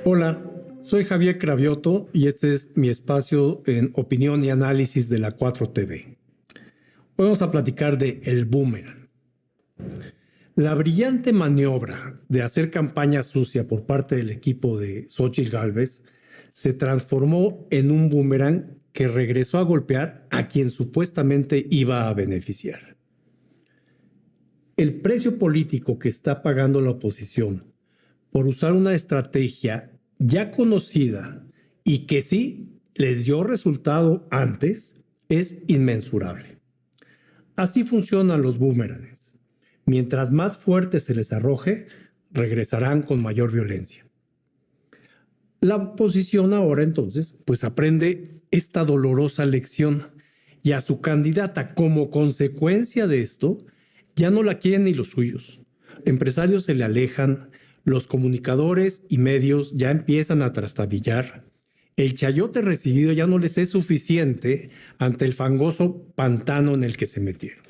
Hola, soy Javier Cravioto y este es mi espacio en opinión y análisis de la 4TV. Hoy vamos a platicar de el boomerang. La brillante maniobra de hacer campaña sucia por parte del equipo de Xóchitl Gálvez se transformó en un boomerang que regresó a golpear a quien supuestamente iba a beneficiar. El precio político que está pagando la oposición por usar una estrategia ya conocida y que sí les dio resultado antes es inmensurable. Así funcionan los boomerangs. Mientras más fuerte se les arroje, regresarán con mayor violencia. La oposición ahora entonces pues aprende esta dolorosa lección y a su candidata como consecuencia de esto ya no la quieren ni los suyos. Empresarios se le alejan, los comunicadores y medios ya empiezan a trastabillar. El chayote recibido ya no les es suficiente ante el fangoso pantano en el que se metieron.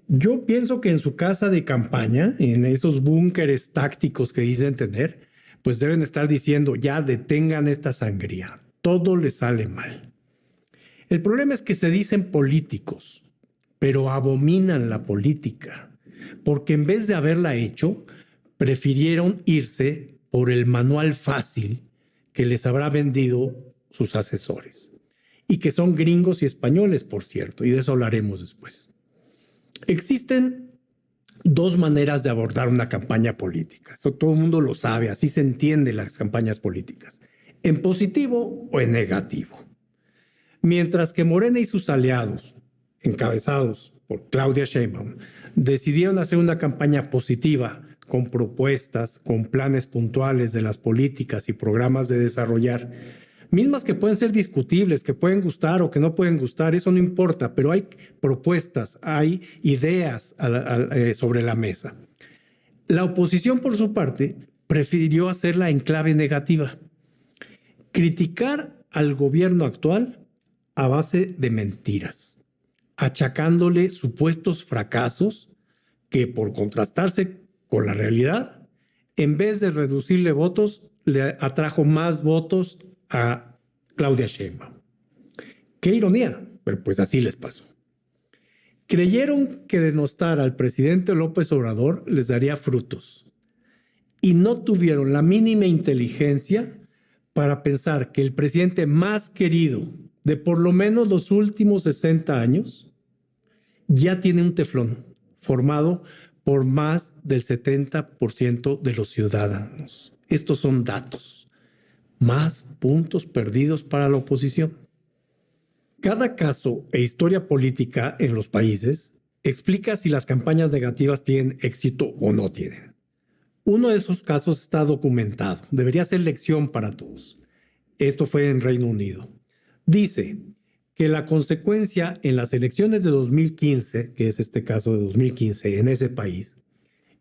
Yo pienso que en su casa de campaña, en esos búnkeres tácticos que dicen tener, pues deben estar diciendo ya detengan esta sangría. Todo les sale mal. El problema es que se dicen políticos, pero abominan la política, porque en vez de haberla hecho, prefirieron irse por el manual fácil que les habrá vendido sus asesores. Y que son gringos y españoles, por cierto, y de eso hablaremos después. Existen dos maneras de abordar una campaña política. Eso todo el mundo lo sabe, así se entienden las campañas políticas. En positivo o en negativo. Mientras que Morena y sus aliados, encabezados por Claudia Sheinbaum, decidieron hacer una campaña positiva con propuestas, con planes puntuales de las políticas y programas de desarrollar, mismas que pueden ser discutibles, que pueden gustar o que no pueden gustar, eso no importa, pero hay propuestas, hay ideas sobre la mesa. La oposición, por su parte, prefirió hacerla en clave negativa. Criticar al gobierno actual a base de mentiras, achacándole supuestos fracasos que, por contrastarse con la realidad, en vez de reducirle votos, le atrajo más votos a Claudia Sheinbaum. ¡Qué ironía! Pero pues así les pasó. Creyeron que denostar al presidente López Obrador les daría frutos y no tuvieron la mínima inteligencia para pensar que el presidente más querido de por lo menos los últimos 60 años ya tiene un teflón formado por más del 70% de los ciudadanos. Estos son datos. Más puntos perdidos para la oposición. Cada caso e historia política en los países explica si las campañas negativas tienen éxito o no tienen. Uno de esos casos está documentado. Debería ser lección para todos. Esto fue en Reino Unido. Dice que la consecuencia en las elecciones de 2015, que es este caso de 2015 en ese país,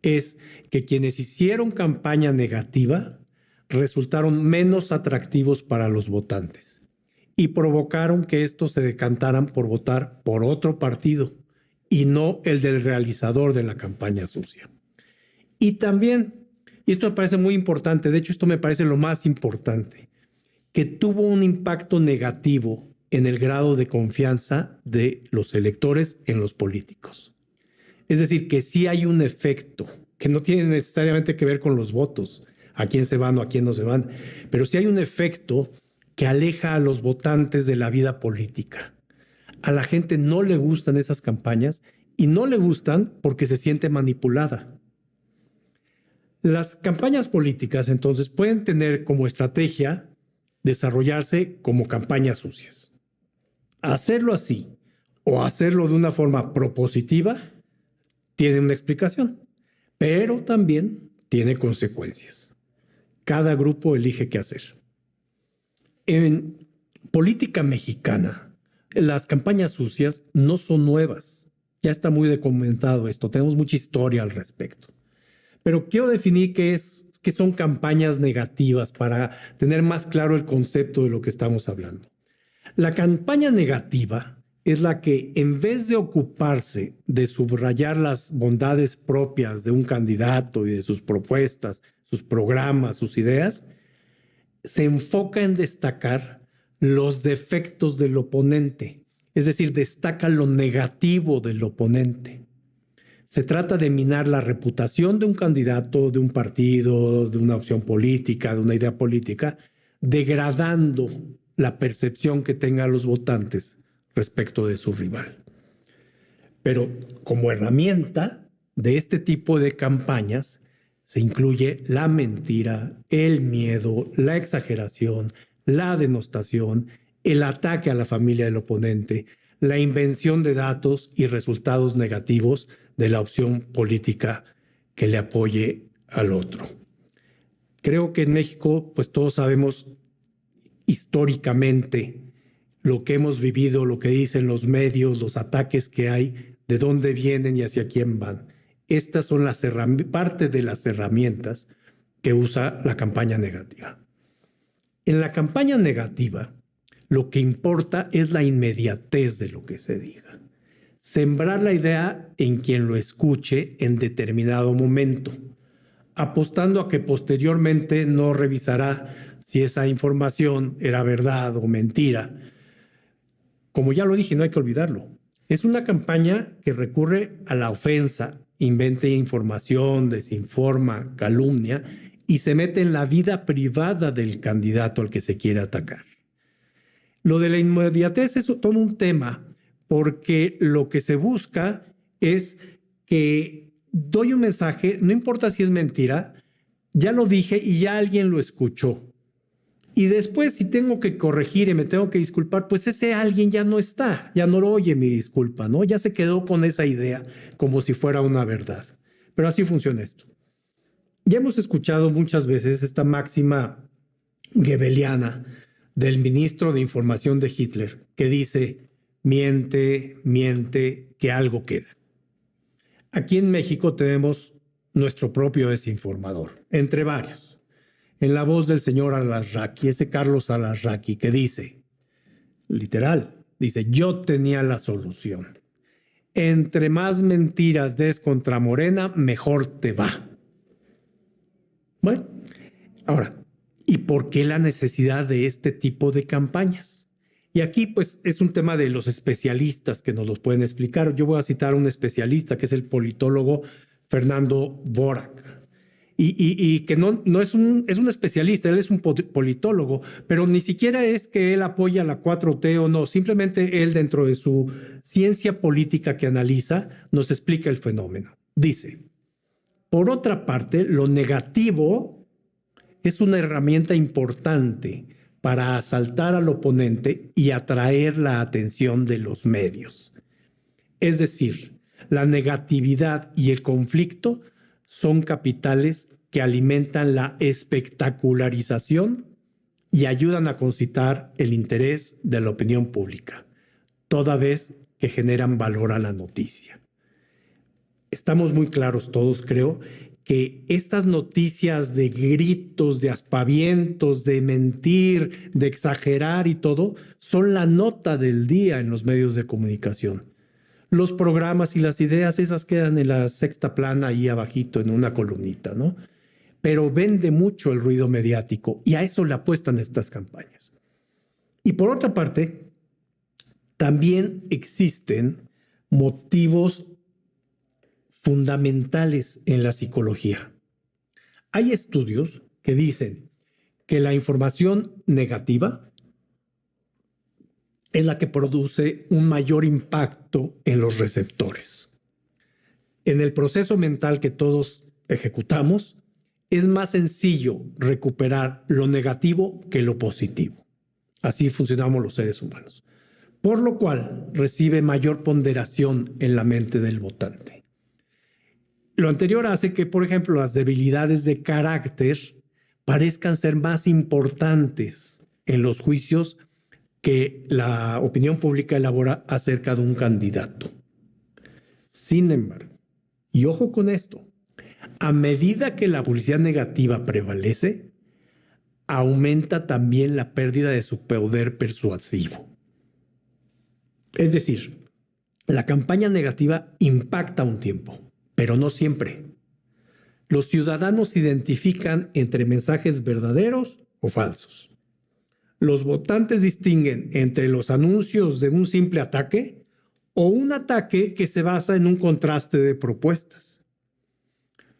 es que quienes hicieron campaña negativa resultaron menos atractivos para los votantes y provocaron que estos se decantaran por votar por otro partido y no el del realizador de la campaña sucia. Y también, y esto me parece muy importante, de hecho esto me parece lo más importante, que tuvo un impacto negativo en el grado de confianza de los electores en los políticos. Es decir, que sí hay un efecto que no tiene necesariamente que ver con los votos, a quién se van o a quién no se van, pero sí hay un efecto que aleja a los votantes de la vida política. A la gente no le gustan esas campañas y no le gustan porque se siente manipulada. Las campañas políticas entonces pueden tener como estrategia desarrollarse como campañas sucias. Hacerlo así o hacerlo de una forma propositiva tiene una explicación, pero también tiene consecuencias. Cada grupo elige qué hacer. En política mexicana, las campañas sucias no son nuevas. Ya está muy documentado esto, tenemos mucha historia al respecto. Pero quiero definir qué son campañas negativas para tener más claro el concepto de lo que estamos hablando. La campaña negativa es la que, en vez de ocuparse de subrayar las bondades propias de un candidato y de sus propuestas, sus programas, sus ideas, se enfoca en destacar los defectos del oponente, es decir, destaca lo negativo del oponente. Se trata de minar la reputación de un candidato, de un partido, de una opción política, de una idea política, degradando la percepción que tengan los votantes respecto de su rival. Pero como herramienta de este tipo de campañas se incluye la mentira, el miedo, la exageración, la denostación, el ataque a la familia del oponente, la invención de datos y resultados negativos de la opción política que le apoye al otro. Creo que en México, pues todos sabemos históricamente lo que hemos vivido, lo que dicen los medios, los ataques que hay, de dónde vienen y hacia quién van. Estas son parte de las herramientas que usa la campaña negativa. En la campaña negativa, lo que importa es la inmediatez de lo que se diga. Sembrar la idea en quien lo escuche en determinado momento, apostando a que posteriormente no revisará si esa información era verdad o mentira. Como ya lo dije, no hay que olvidarlo. Es una campaña que recurre a la ofensa, inventa información, desinforma, calumnia y se mete en la vida privada del candidato al que se quiere atacar. Lo de la inmediatez es todo un tema, porque lo que se busca es que doy un mensaje, no importa si es mentira, ya lo dije y ya alguien lo escuchó. Y después, si tengo que corregir y me tengo que disculpar, pues ese alguien ya no está, ya no lo oye mi disculpa, ¿no? Ya se quedó con esa idea como si fuera una verdad. Pero así funciona esto. Ya hemos escuchado muchas veces esta máxima goebbeliana del ministro de Información de Hitler, que dice, miente, miente, que algo queda. Aquí en México tenemos nuestro propio desinformador, entre varios, en la voz del señor Alarraqui, ese Carlos Alarraqui, que dice, literal, dice, yo tenía la solución. Entre más mentiras des contra Morena, mejor te va. Bueno, ahora, ¿y por qué la necesidad de este tipo de campañas? Y aquí, pues, es un tema de los especialistas que nos los pueden explicar. Yo voy a citar a un especialista que es el politólogo Fernando Dvorak. Y que no es un especialista, él es un politólogo, pero ni siquiera es que él apoya la 4T o no, simplemente él dentro de su ciencia política que analiza nos explica el fenómeno. Dice, por otra parte, lo negativo es una herramienta importante para asaltar al oponente y atraer la atención de los medios. Es decir, la negatividad y el conflicto son capitales que alimentan la espectacularización y ayudan a concitar el interés de la opinión pública, toda vez que generan valor a la noticia. Estamos muy claros todos, creo, que estas noticias de gritos, de aspavientos, de mentir, de exagerar y todo, son la nota del día en los medios de comunicación. Los programas y las ideas esas quedan en la sexta plana ahí abajito en una columnita, ¿no? Pero vende mucho el ruido mediático y a eso le apuestan estas campañas. Y por otra parte, también existen motivos fundamentales en la psicología. Hay estudios que dicen que la información negativa es la que produce un mayor impacto en los receptores. En el proceso mental que todos ejecutamos, es más sencillo recuperar lo negativo que lo positivo. Así funcionamos los seres humanos. Por lo cual, recibe mayor ponderación en la mente del votante. Lo anterior hace que, por ejemplo, las debilidades de carácter parezcan ser más importantes en los juicios que la opinión pública elabora acerca de un candidato. Sin embargo, y ojo con esto, a medida que la publicidad negativa prevalece, aumenta también la pérdida de su poder persuasivo. Es decir, la campaña negativa impacta un tiempo, pero no siempre. Los ciudadanos identifican entre mensajes verdaderos o falsos. Los votantes distinguen entre los anuncios de un simple ataque o un ataque que se basa en un contraste de propuestas.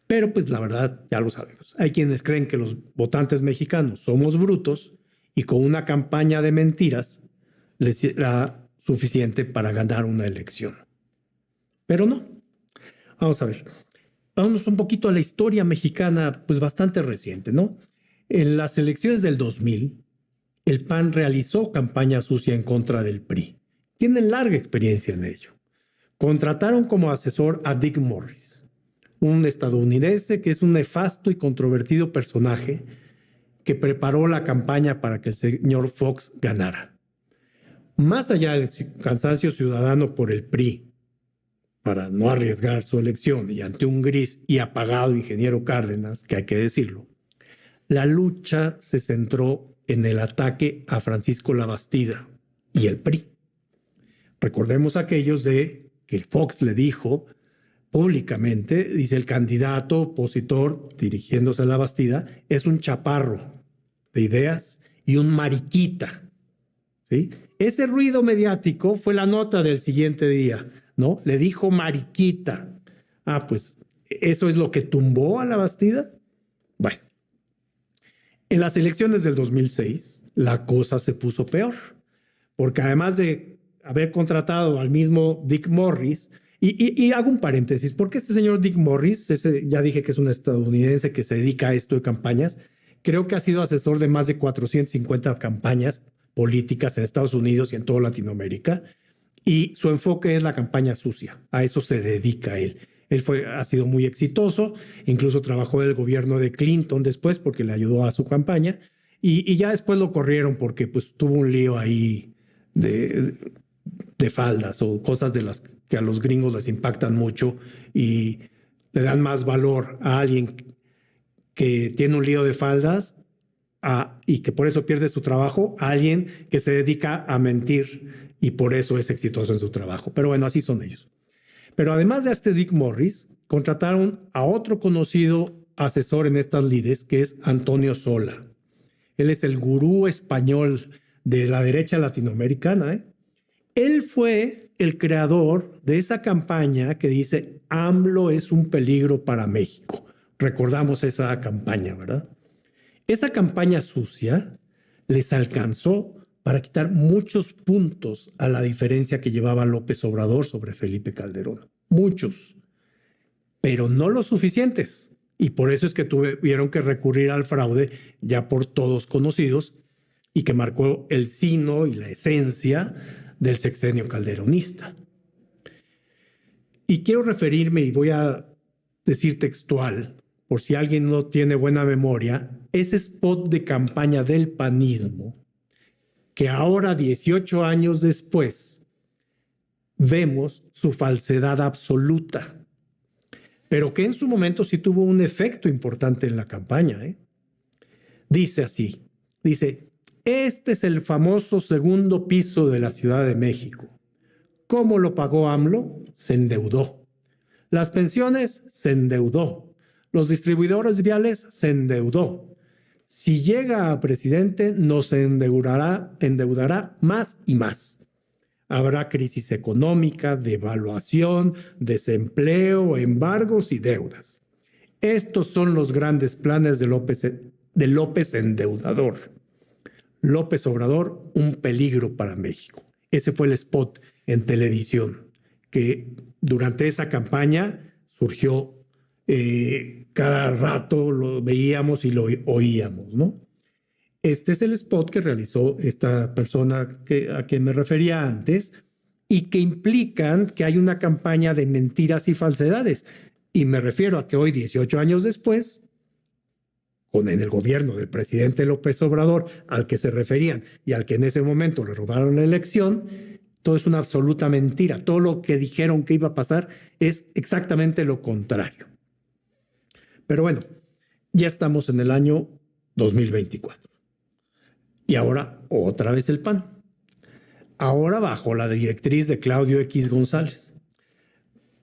Pero pues la verdad, ya lo sabemos. Hay quienes creen que los votantes mexicanos somos brutos y con una campaña de mentiras les será suficiente para ganar una elección. Pero no. Vamos a ver. Vamos un poquito a la historia mexicana, pues bastante reciente, ¿no? En las elecciones del 2000, el PAN realizó campaña sucia en contra del PRI. Tienen larga experiencia en ello. Contrataron como asesor a Dick Morris, un estadounidense que es un nefasto y controvertido personaje que preparó la campaña para que el señor Fox ganara. Más allá del cansancio ciudadano por el PRI, para no arriesgar su elección y ante un gris y apagado ingeniero Cárdenas, que hay que decirlo, la lucha se centró en el ataque a Francisco Labastida y el PRI. Recordemos aquellos de que Fox le dijo públicamente, dice el candidato opositor dirigiéndose a Labastida, es un chaparro de ideas y un mariquita. ¿Sí? Ese ruido mediático fue la nota del siguiente día, ¿no? Le dijo mariquita. Ah, pues, ¿eso es lo que tumbó a Labastida? Bueno. En las elecciones del 2006, la cosa se puso peor, porque además de haber contratado al mismo Dick Morris, y hago un paréntesis, porque este señor Dick Morris, ya dije que es un estadounidense que se dedica a esto de campañas, creo que ha sido asesor de más de 450 campañas políticas en Estados Unidos y en toda Latinoamérica, y su enfoque es la campaña sucia, a eso se dedica él. Él ha sido muy exitoso, incluso trabajó en el gobierno de Clinton después porque le ayudó a su campaña y ya después lo corrieron porque pues tuvo un lío ahí de faldas o cosas de las que a los gringos les impactan mucho y le dan más valor a alguien que tiene un lío de faldas y que por eso pierde su trabajo a alguien que se dedica a mentir y por eso es exitoso en su trabajo. Pero bueno, así son ellos. Pero además de este Dick Morris, contrataron a otro conocido asesor en estas lides, que es Antonio Sola. Él es el gurú español de la derecha latinoamericana. Él fue el creador de esa campaña que dice AMLO es un peligro para México. Recordamos esa campaña, ¿verdad? Esa campaña sucia les alcanzó para quitar muchos puntos a la diferencia que llevaba López Obrador sobre Felipe Calderón. Muchos, pero no los suficientes. Y por eso es que tuvieron que recurrir al fraude ya por todos conocidos y que marcó el sino y la esencia del sexenio calderonista. Y quiero referirme, y voy a decir textual, por si alguien no tiene buena memoria, ese spot de campaña del panismo que ahora, 18 años después, vemos su falsedad absoluta, pero que en su momento sí tuvo un efecto importante en la campaña. Dice así, dice, este es el famoso segundo piso de la Ciudad de México. ¿Cómo lo pagó AMLO? Se endeudó. Las pensiones, se endeudó. Los distribuidores viales, se endeudó. Si llega a presidente, nos endeudará más y más. Habrá crisis económica, devaluación, desempleo, embargos y deudas. Estos son los grandes planes de López endeudador. López Obrador, un peligro para México. Ese fue el spot en televisión que durante esa campaña surgió. Cada rato lo veíamos y lo oíamos, ¿no? Este es el spot que realizó esta persona a quien me refería antes y que implican que hay una campaña de mentiras y falsedades. Y me refiero a que hoy, 18 años después, en el gobierno del presidente López Obrador, al que se referían y al que en ese momento le robaron la elección, todo es una absoluta mentira. Todo lo que dijeron que iba a pasar es exactamente lo contrario. Pero bueno, ya estamos en el año 2024. Y ahora otra vez el PAN. ahora bajo la directriz de Claudio X González.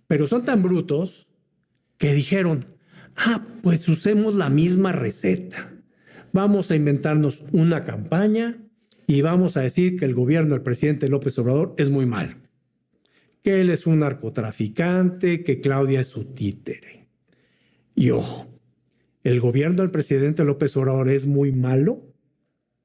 Pero son tan brutos que dijeron, pues usemos la misma receta. Vamos a inventarnos una campaña y vamos a decir que el gobierno del presidente López Obrador es muy malo, que él es un narcotraficante, que Claudia es su títere. Y ojo, ¿el gobierno del presidente López Obrador es muy malo?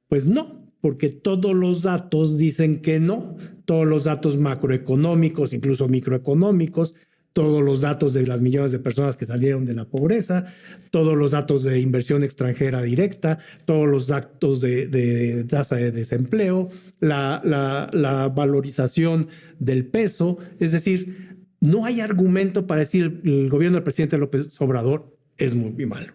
Pues no, porque todos los datos dicen que no. Todos los datos macroeconómicos, incluso microeconómicos, todos los datos de las millones de personas que salieron de la pobreza, todos los datos de inversión extranjera directa, todos los datos de tasa de desempleo, la valorización del peso. Es decir, no hay argumento para decir el gobierno del presidente López Obrador es muy malo.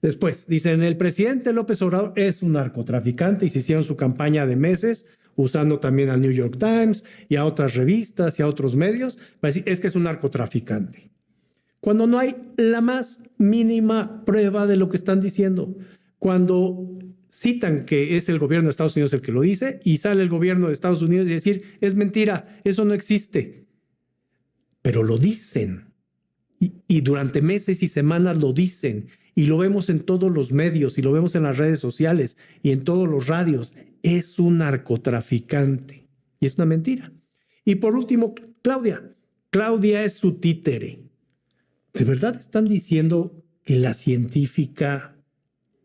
Después, dicen, el presidente López Obrador es un narcotraficante y se hicieron su campaña de meses usando también al New York Times y a otras revistas y a otros medios para decir, es que es un narcotraficante. Cuando no hay la más mínima prueba de lo que están diciendo. Cuando citan que es el gobierno de Estados Unidos el que lo dice y sale el gobierno de Estados Unidos y decir, es mentira, eso no existe. Pero lo dicen. Y durante meses y semanas lo dicen. Y lo vemos en todos los medios y lo vemos en las redes sociales y en todos los radios. Es un narcotraficante. Y es una mentira. Y por último, Claudia. Claudia es su títere. ¿De verdad están diciendo que la científica,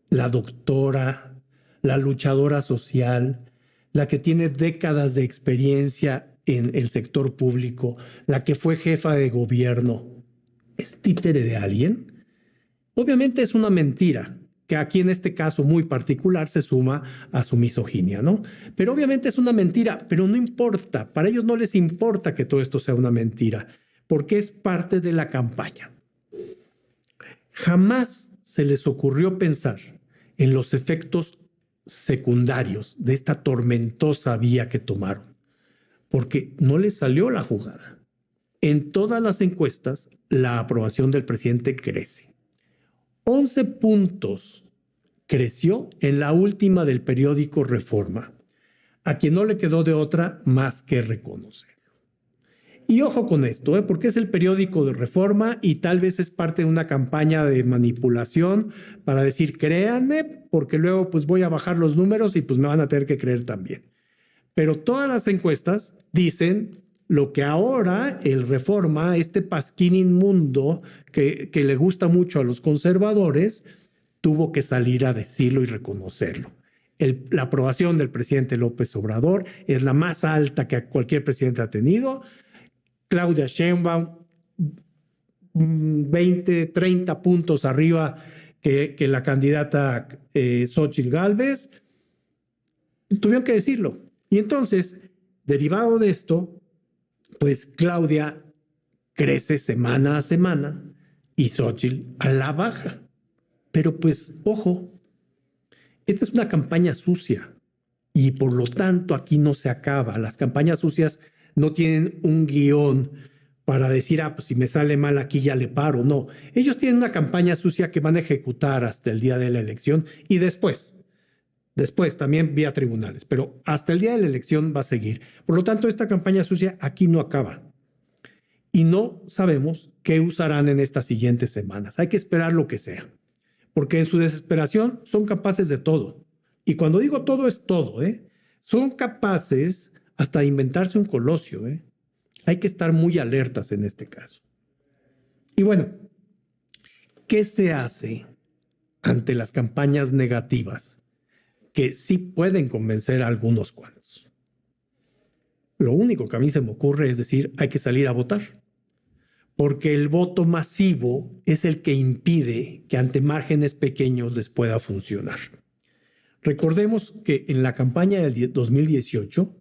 la doctora, la luchadora social, la que tiene décadas de experiencia en el sector público, la que fue jefa de gobierno, es títere de alguien? Obviamente es una mentira, que aquí en este caso muy particular se suma a su misoginia, ¿no? Pero obviamente es una mentira, pero no importa, para ellos no les importa que todo esto sea una mentira, porque es parte de la campaña. Jamás se les ocurrió pensar en los efectos secundarios de esta tormentosa vía que tomaron, porque no les salió la jugada. En todas las encuestas, la aprobación del presidente crece. 11 puntos creció en la última del periódico Reforma, a quien no le quedó de otra más que reconocerlo. Y ojo con esto, porque es el periódico de Reforma y tal vez es parte de una campaña de manipulación para decir, créanme, porque luego pues voy a bajar los números y pues me van a tener que creer también. Pero todas las encuestas dicen lo que ahora el Reforma, este pasquín inmundo que le gusta mucho a los conservadores, tuvo que salir a decirlo y reconocerlo. La aprobación del presidente López Obrador es la más alta que cualquier presidente ha tenido. Claudia Sheinbaum, 20, 30 puntos arriba que la candidata Xóchitl Gálvez. Tuvieron que decirlo. Y entonces, derivado de esto, pues Claudia crece semana a semana y Xóchitl a la baja. Pero pues, ojo, esta es una campaña sucia y por lo tanto aquí no se acaba. Las campañas sucias no tienen un guión para decir, pues si me sale mal aquí ya le paro. No, ellos tienen una campaña sucia que van a ejecutar hasta el día de la elección y después también vía tribunales, pero hasta el día de la elección va a seguir. Por lo tanto, esta campaña sucia aquí no acaba. Y no sabemos qué usarán en estas siguientes semanas. Hay que esperar lo que sea, porque en su desesperación son capaces de todo. Y cuando digo todo, es todo, ¿eh? Son capaces hasta de inventarse un colosio, ¿eh? Hay que estar muy alertas en este caso. Y bueno, ¿qué se hace ante las campañas negativas que sí pueden convencer a algunos cuantos? Lo único que a mí se me ocurre es decir, hay que salir a votar, porque el voto masivo es el que impide que ante márgenes pequeños les pueda funcionar. Recordemos que en la campaña del 2018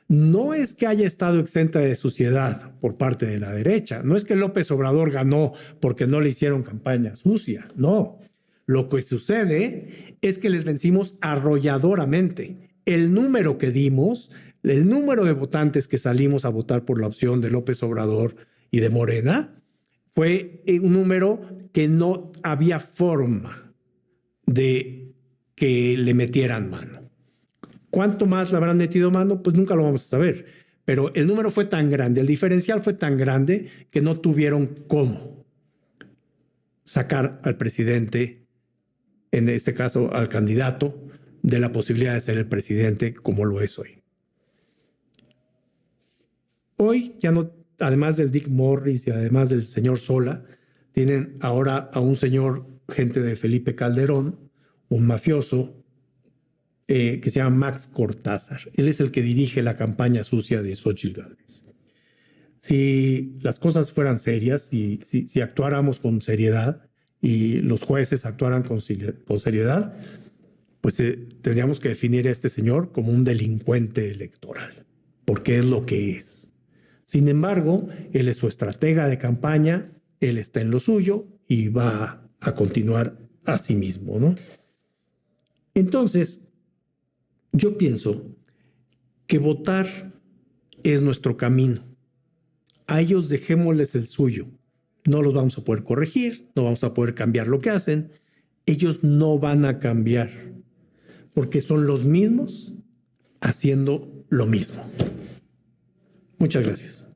no es que haya estado exenta de suciedad por parte de la derecha, no es que López Obrador ganó porque no le hicieron campaña sucia, no. Lo que sucede es que les vencimos arrolladoramente. El número que dimos, el número de votantes que salimos a votar por la opción de López Obrador y de Morena, fue un número que no había forma de que le metieran mano. ¿Cuánto más le habrán metido mano? Pues nunca lo vamos a saber. Pero el número fue tan grande, el diferencial fue tan grande que no tuvieron cómo sacar al presidente, en este caso al candidato, de la posibilidad de ser el presidente como lo es hoy. Hoy ya no, además del Dick Morris y además del señor Sola, tienen ahora a un señor, gente de Felipe Calderón, un mafioso, que se llama Max Cortázar. Él es el que dirige la campaña sucia de Xóchitl Gálvez. Si las cosas fueran serias, si actuáramos con seriedad y los jueces actuaran con seriedad, pues tendríamos que definir a este señor como un delincuente electoral, porque es lo que es. Sin embargo, él es su estratega de campaña, él está en lo suyo y va a continuar a sí mismo, ¿no? Entonces, yo pienso que votar es nuestro camino. A ellos dejémosles el suyo. No los vamos a poder corregir, no vamos a poder cambiar lo que hacen. Ellos no van a cambiar, porque son los mismos haciendo lo mismo. Muchas gracias.